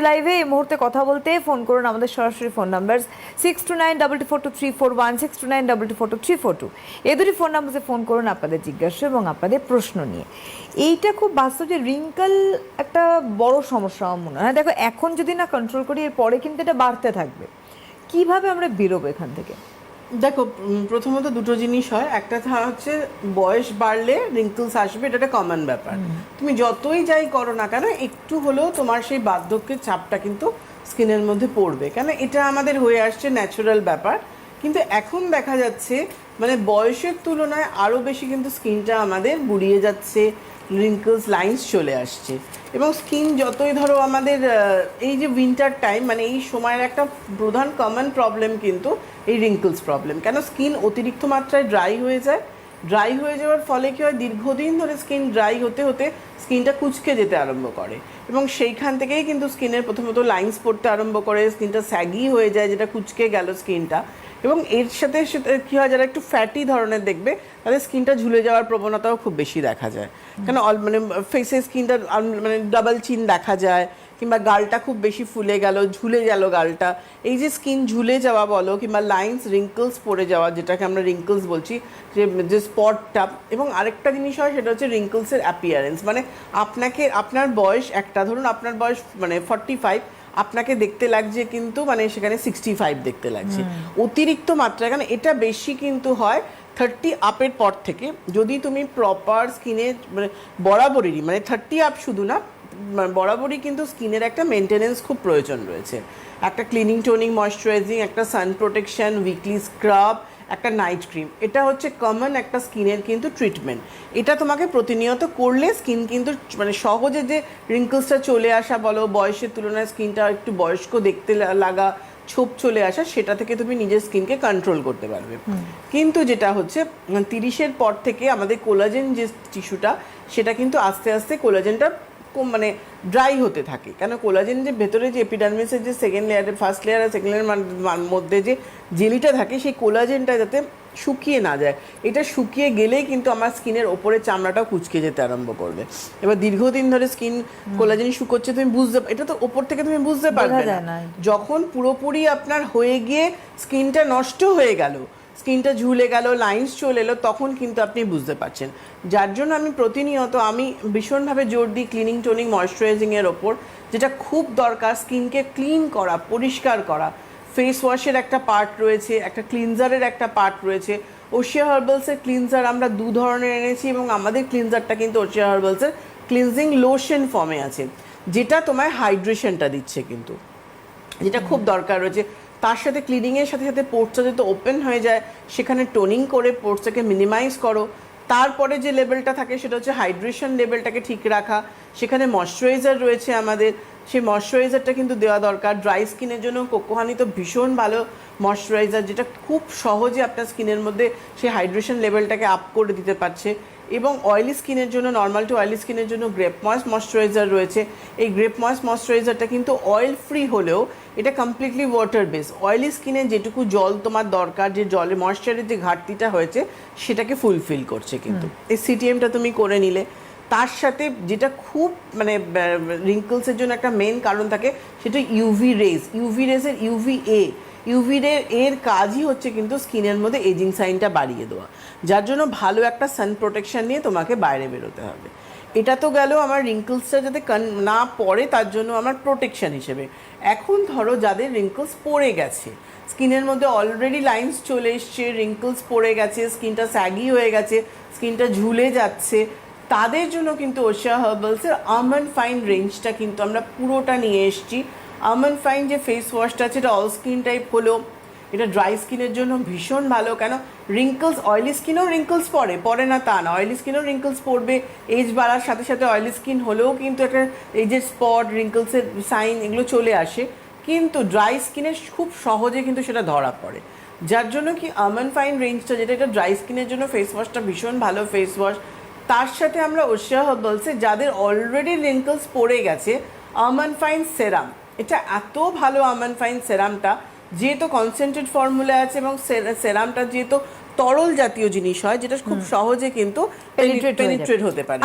লাইভে এই মুহূর্তে কথা বলতে ফোন করুন আমাদের সরাসরি ফোন নাম্বার 6292422341 6292422342 এই দুটি ফোন নাম্বারে ফোন করুন আপনাদের জিজ্ঞাসা এবং আপনাদের প্রশ্ন নিয়ে। এইটা খুব বাস্তব যে রিঙ্কল একটা বড় সমস্যা আমার মনে হয়। দেখো এখন যদি না কন্ট্রোল করি এর পরে কিন্তু এটা বাড়তে থাকবে। কিভাবে আমরা বেরোবো এখান থেকে? দেখো, প্রথমত দুটো জিনিস হয়। একটা হচ্ছে বয়স বাড়লে রিঙ্কলস আসবে, এটা একটা কমন ব্যাপার। তুমি যতই যাই করো না কেন একটু হলেও তোমার সেই বার্ধক্যের চাপটা কিন্তু স্কিনের মধ্যে পড়বে, কেন এটা আমাদের হয়ে আসছে ন্যাচারাল ব্যাপার। কিন্তু এখন দেখা যাচ্ছে মানে বয়সের তুলনায় আরও বেশি কিন্তু স্কিনটা আমাদের বুড়িয়ে যাচ্ছে, রিঙ্কলস লাইন্স চলে আসছে। এবং স্কিন যতই ধরো আমাদের এই যে উইন্টার টাইম মানে এই সময়ের একটা প্রধান কমন প্রবলেম কিন্তু এই রিঙ্কলস প্রবলেম। কেন স্কিন অতিরিক্ত মাত্রায় ড্রাই হয়ে যায়, ড্রাই হয়ে যাওয়ার ফলে কী হয়, দীর্ঘদিন ধরে স্কিন ড্রাই হতে হতে স্কিনটা কুঁচকে যেতে আরম্ভ করে এবং সেইখান থেকেই কিন্তু স্কিনের প্রথমত লাইন্স পড়তে আরম্ভ করে, স্কিনটা স্যাগি হয়ে যায় যেটা কুঁচকে গেল স্কিনটা। এবং এর সাথে কী হয়, যারা একটু ফ্যাটি ধরনের দেখবে তাদের স্কিনটা ঝুলে যাওয়ার প্রবণতাও খুব বেশি দেখা যায়। কেন মানে ফেসে স্কিনটা মানে ডাবল চিন দেখা যায়, কিংবা গালটা খুব বেশি ফুলে গেল, ঝুলে গেল গালটা। এই যে স্কিন ঝুলে যাওয়া বলো কিংবা লাইন্স রিঙ্কলস পড়ে যাওয়া, যেটাকে আমরা রিঙ্কলস বলছি, যে স্পটটা। এবং আরেকটা জিনিস হয় সেটা হচ্ছে রিঙ্কলসের অ্যাপিয়ারেন্স। মানে আপনার বয়স একটা, ধরুন আপনার বয়স মানে 45, আপনাকে দেখতে লাগছে কিন্তু মানে সেখানে 65 দেখতে লাগছে অতিরিক্ত মাত্রায়। কারণ এটা বেশি কিন্তু হয় 30 আপের পর থেকে। যদি তুমি প্রপার স্কিনে মানে বরাবরই মানে 30 আপ শুধু না, বরাবরই কিন্তু স্কিনের একটা মেনটেনেন্স খুব প্রয়োজন রয়েছে। একটা ক্লিনিং টোনিং ময়শ্চারাইজিং, একটা সান প্রোটেকশন, উইকলি স্ক্রাব, একটা নাইট ক্রিম, এটা হচ্ছে কমন একটা স্কিনের কিন্তু ট্রিটমেন্ট। এটা তোমাকে প্রতিনিয়ত করলে স্কিন কিন্তু মানে সহজে যে রিঙ্কলসটা চলে আসা বলো, বয়সের তুলনায় স্কিনটা একটু বয়স্ক দেখতে লাগা, ছোপ চলে আসা, সেটা থেকে তুমি নিজের স্কিনকে কন্ট্রোল করতে পারবে। কিন্তু যেটা হচ্ছে 30-এর পর থেকে আমাদের কোলাজেন যে টিস্যুটা, সেটা কিন্তু আস্তে আস্তে কোলাজেনটা মানে ড্রাই হতে থাকে। কেন কোলাজেন যে ভেতরে যে এপিডার্মিসের যে সেকেন্ড লেয়ারের ফার্স্ট লেয়ার আর সেকেন্ড লেয়ারের মধ্যে যে জেলিটা থাকে, সেই কোলাজেনটা যাতে শুকিয়ে না যায়, এটা শুকিয়ে গেলেই কিন্তু আমার স্কিনের ওপরে চামড়াটাও কুঁচকে যেতে আরম্ভ করবে। এবার দীর্ঘদিন ধরে স্কিন কোলাজেন শুকোচ্ছে, তুমি বুঝতে, এটা তো ওপর থেকে তুমি বুঝতে পারবে না। যখন পুরোপুরি আপনার হয়ে গিয়ে স্কিনটা নষ্ট হয়ে গেল, স্কিনটা ঝুলে গেল, লাইন্স চলে এলো, তখন কিন্তু আপনি বুঝতে পারছেন। যার জন্য আমি প্রতিনিয়ত ভীষণভাবে জোর দিই ক্লিনিং টোনিং ময়শ্চারাইজিংয়ের ওপর, যেটা খুব দরকার। স্কিনকে ক্লিন করা, পরিষ্কার করা, ফেস ওয়াশের একটা পার্ট রয়েছে, একটা ক্লিনজারের একটা পার্ট রয়েছে। ওশিয়া হার্বালসের ক্লিনজার আমরা 2 ধরনের এনেছি এবং আমাদের ক্লিনজারটা কিন্তু ওশিয়া হার্বালসের ক্লিনজিং লোশন ফর্মে আছে, যেটা তোমায় হাইড্রেশনটা দিচ্ছে কিন্তু, যেটা খুব দরকার রয়েছে। তার সাথে ক্লিনিংয়ের সাথে সাথে পোর্সটা যাতে ওপেন হয়ে যায়, সেখানে টোনিং করে পোর্সটাকে মিনিমাইজ করো। তারপরে যে লেভেলটা থাকে সেটা হচ্ছে হাইড্রেশন লেভেলটাকে ঠিক রাখা। সেখানে ময়শ্চারাইজার রয়েছে আমাদের, সেই ময়শ্চারাইজারটা কিন্তু দেওয়া দরকার। ড্রাই স্কিনের জন্য কোকো হানি তো ভীষণ ভালো ময়শ্চারাইজার, যেটা খুব সহজে আপনার স্কিনের মধ্যে সেই হাইড্রেশন লেভেলটাকে আপ করে দিতে পারছে। এবং অয়েলি স্কিনের জন্য, নর্মাল টু অয়েলি স্কিনের জন্য গ্রেপ ময়েস্ট ময়শ্চারাইজার রয়েছে। এই গ্রেপ ময়েস্ট ময়শ্চারাইজারটা কিন্তু অয়েল ফ্রি হলেও এটা কমপ্লিটলি ওয়াটার বেস। অয়েলি স্কিনে যেটুকু জল তোমার দরকার, যে জলে ময়শ্চারের যে ঘাটতিটা হয়েছে, সেটাকে ফুলফিল করছে কিন্তু। এই সিটিএমটা তুমি করে নিলে, তার সাথে যেটা খুব মানে রিঙ্কলসের জন্য একটা মেন কারণ থাকে, সেটা ইউভি রেজের ইউভি রে এর কাজই হচ্ছে কিন্তু স্কিনের মধ্যে এজিং সাইনটা বাড়িয়ে দেওয়া। যার জন্য ভালো একটা সান প্রোটেকশন নিয়ে তোমাকে বাইরে বেরোতে হবে। এটা তো গেল আমার রিঙ্কলসটা যাতে না পড়ে তার জন্য আমার প্রোটেকশন হিসেবে। এখন ধরো যাদের রিঙ্কলস পড়ে গেছে, স্কিনের মধ্যে অলরেডি লাইন্স চলে এসছে, রিঙ্কলস পড়ে গেছে, স্কিনটা স্যাগি হয়ে গেছে, স্কিনটা ঝুলে যাচ্ছে, তাদের জন্য কিন্তু ওশিয়া হার্বালসের আমন্ড ফাইন রেঞ্জটা কিন্তু আমরা পুরোটা নিয়ে এসেছি। আমন্ড ফাইন যে ফেস ওয়াশটা আছে, এটা অল স্কিন টাইপ হলো, এটা ড্রাই স্কিনের জন্য ভীষণ ভালো। কেন রিঙ্কলস, অয়েলি স্কিনেও রিঙ্কলস পড়ে না তা না, অয়েলি স্কিনেও রিঙ্কলস পড়বে। এজ বাড়ার সাথে সাথে অয়েলি স্কিন হলেও কিন্তু একটা এজের স্পট, রিঙ্কলসের সাইন এগুলো চলে আসে, কিন্তু ড্রাই স্কিনে খুব সহজে কিন্তু সেটা ধরা পড়ে। যার জন্য কি আমন্ড ফাইন রেঞ্জটা, যেটা এটা ড্রাই স্কিনের জন্য ফেস ওয়াশটা ভীষণ ভালো ফেস ওয়াশ। তার সাথে আমরা ওশিয়া হার্বালসে যাদের অলরেডি রিঙ্কলস পড়ে গেছে, আমন্ড ফাইন সেরাম, এটা এত ভালো আমন্ড ফাইন সেরামটা, যেহেতু কনসেন্ট্রেট ফর্মুলা আছে এবং সেরামটা যেহেতু তরল জাতীয় জিনিস হয়, যেটা খুব সহজে কিন্তু পেনিট্রেট হতে পারে।